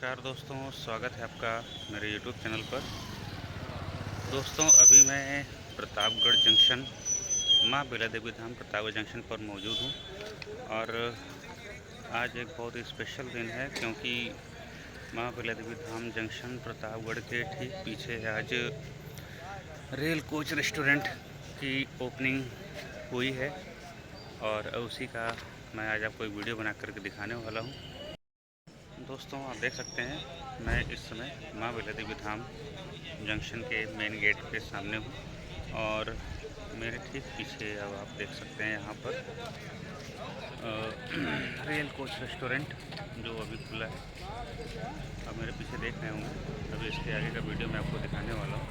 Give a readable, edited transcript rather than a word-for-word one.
नमस्कार दोस्तों, स्वागत है आपका मेरे यूट्यूब चैनल पर। दोस्तों, अभी मैं प्रतापगढ़ जंक्शन माँ बेला देवी धाम प्रतापगढ़ जंक्शन पर मौजूद हूँ। और आज एक बहुत ही स्पेशल दिन है, क्योंकि माँ बेला देवी धाम जंक्शन प्रतापगढ़ के ठीक पीछे आज रेल कोच रेस्टोरेंट की ओपनिंग हुई है। और उसी का मैं आज आपको एक वीडियो बना करके दिखाने वाला हूँ। दोस्तों, आप देख सकते हैं मैं इस समय माँ बेला देवी धाम जंक्शन के मेन गेट के सामने हूँ। और मेरे ठीक पीछे अब आप देख सकते हैं यहाँ पर रेल कोच रेस्टोरेंट जो अभी खुला है। अब मेरे पीछे देख रहे होंगे, अभी इसके आगे का वीडियो मैं आपको दिखाने वाला हूँ।